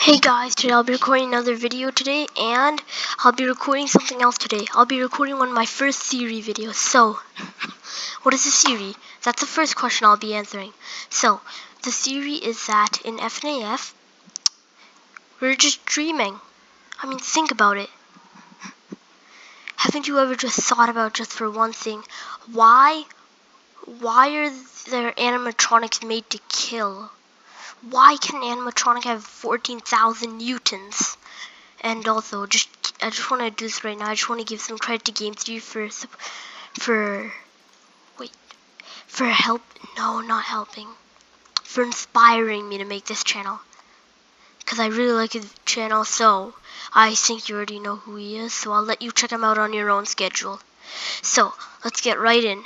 Hey guys, today I'll be recording another video today, and I'll be recording something else today. I'll be recording one of my first theory videos. So, what is a theory? That's the first question I'll be answering. So, the theory is that in FNAF, we're just dreaming. I mean, think about it. Haven't you ever just thought about, just for one thing, why are their animatronics made to kill? Why can an animatronic have 14,000 newtons? And also, I just want to do this right now. I just want to give some credit to Game 3 for help. No, not helping. For inspiring me to make this channel. Because I really like his channel, so I think you already know who he is. So I'll let you check him out on your own schedule. So, let's get right in.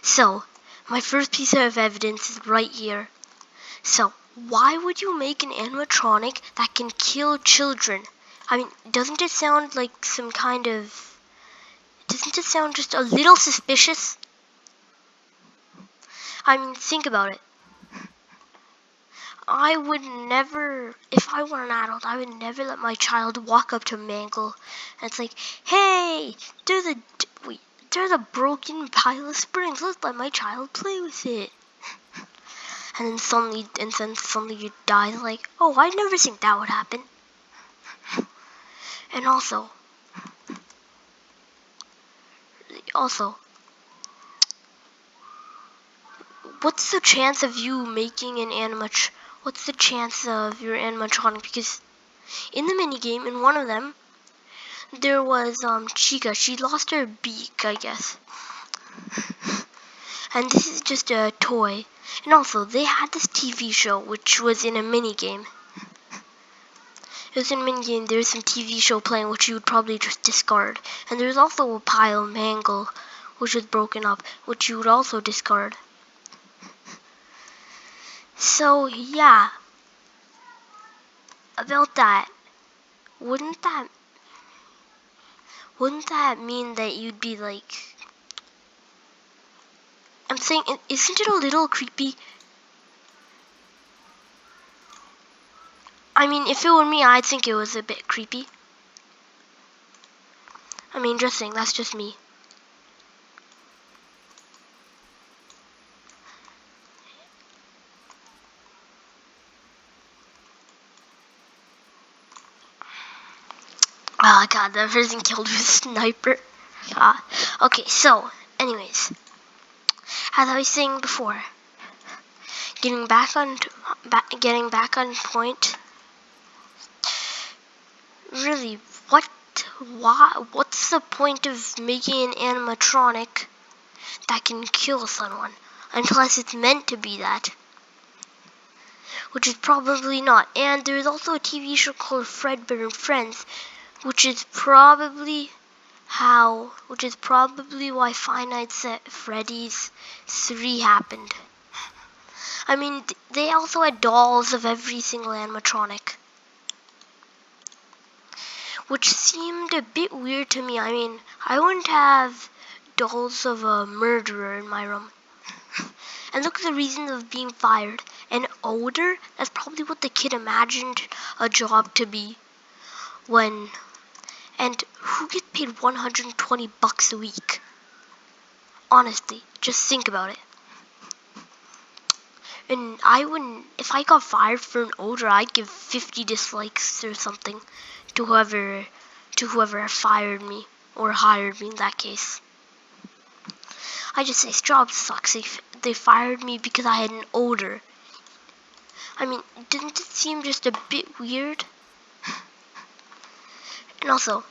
So, my first piece of evidence is right here. So, why would you make an animatronic that can kill children? I mean, doesn't it sound like some kind of... Doesn't it sound just a little suspicious? I mean, think about it. I would never, if I were an adult, I would never let my child walk up to Mangle and it's like, hey, there's a broken pile of springs. Let's let my child play with it. And then suddenly you die. Like, oh, I never think that would happen. And also, what's the chance of you making an what's the chance of your animatronic? Because in the minigame, in one of them, there was Chica. She lost her beak, I guess. And this is just a toy. And also, they had this TV show, which was in a minigame. It was in a minigame, there was some TV show playing, which you would probably just discard. And there was also a pile of Mangle, which was broken up, which you would also discard. So, yeah. About that, wouldn't that mean that you'd be like... I'm saying, isn't it a little creepy? I mean, if it were me, I'd think it was a bit creepy. I mean, just saying, that's just me. Oh god, that person killed with a sniper. Okay, so, anyways, as I was saying before, getting back on point. Really, what's the point of making an animatronic that can kill someone? Unless it's meant to be that. Which is probably not. And there's also a TV show called Fredbear and Friends, which is probably why Five Nights at Freddy's 3 happened. I mean, they also had dolls of every single animatronic, which seemed a bit weird to me. I mean, I wouldn't have dolls of a murderer in my room. And look at the reasons of being fired. An odor? That's probably what the kid imagined a job to be. And who gets paid $120 a week? Honestly, just think about it. And if I got fired for an odor, I'd give 50 dislikes or something to whoever fired me or hired me in that case. I just say, this job sucks. They fired me because I had an odor. I mean, didn't it seem just a bit weird? And also,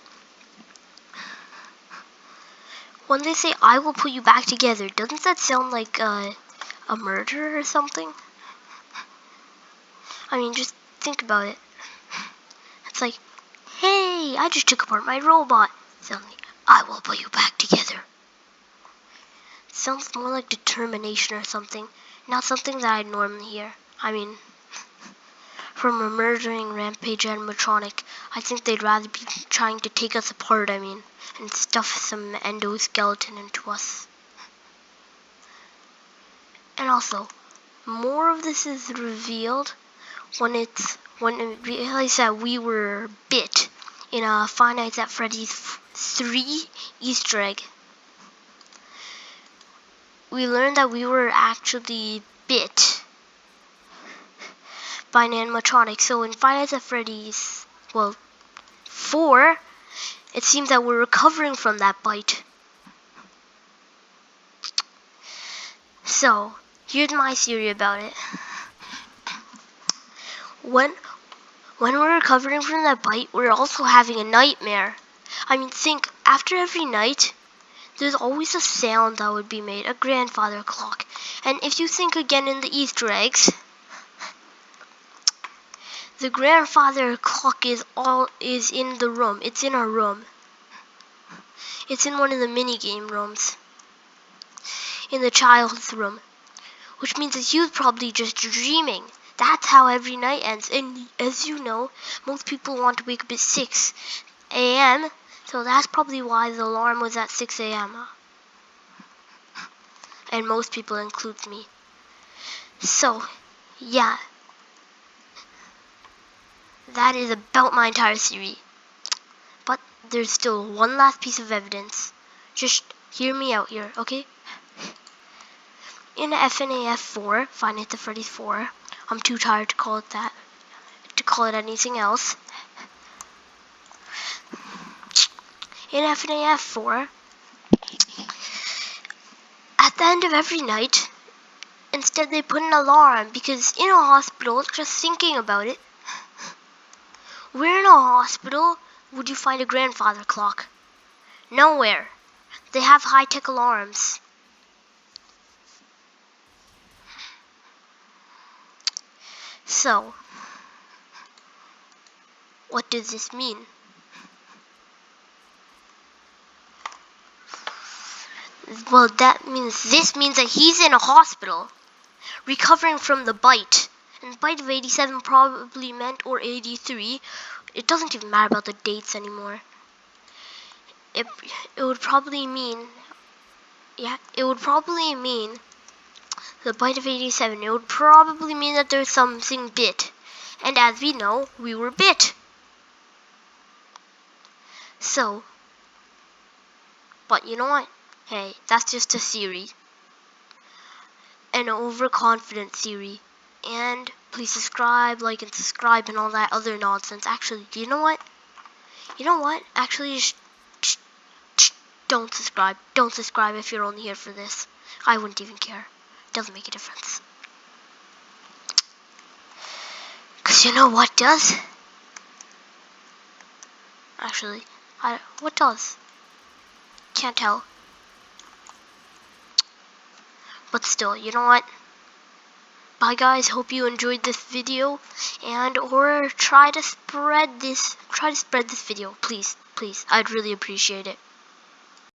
when they say, I will put you back together, doesn't that sound like a murder or something? I mean, just think about it. It's like, hey, I just took apart my robot. Suddenly, I will put you back together. It sounds more like determination or something, not something that I'd normally hear. I mean, from a murdering rampage animatronic, I think they'd rather be trying to take us apart, and stuff some endoskeleton into us. And also, more of this is revealed when when I realized that we were bit in a Five Nights at Freddy's 3 Easter egg. We learned that we were actually bit by an animatronic. So in Five Nights at Freddy's, 4, it seems that we're recovering from that bite. So, here's my theory about it. When we're recovering from that bite, we're also having a nightmare. I mean, think, after every night, there's always a sound that would be made, a grandfather clock. And if you think again in the Easter eggs, the grandfather clock is in the room. It's in our room. It's in one of the minigame rooms. In the child's room. Which means that he was probably just dreaming. That's how every night ends. And as you know, most people want to wake up at 6 a.m. So that's probably why the alarm was at 6 a.m. And most people includes me. So, yeah. That is about my entire theory. But there's still one last piece of evidence. Just hear me out here, okay? In FNAF 4, Five Nights at Freddy's 4, I'm too tired to call it that, to call it anything else. In FNAF 4, at the end of every night, instead they put an alarm, because in a hospital, just thinking about it, where in a hospital would you find a grandfather clock? Nowhere. They have high-tech alarms. So, what does this mean? Well, this means that he's in a hospital, recovering from the bite. And the bite of 87 probably meant, or 83, it doesn't even matter about the dates anymore. It would probably mean, it would probably mean the bite of 87. It would probably mean that there's something bit. And as we know, we were bit. So, but you know what? Hey, that's just a theory. An overconfident theory. And please subscribe, like, and subscribe, and all that other nonsense. Actually, do you know what? Actually, just don't subscribe. Don't subscribe if you're only here for this. I wouldn't even care. Doesn't make a difference. Because you know what does? Actually, what does? Can't tell. But still, you know what? Bye guys, hope you enjoyed this video, and or try to spread this video, please, I'd really appreciate it.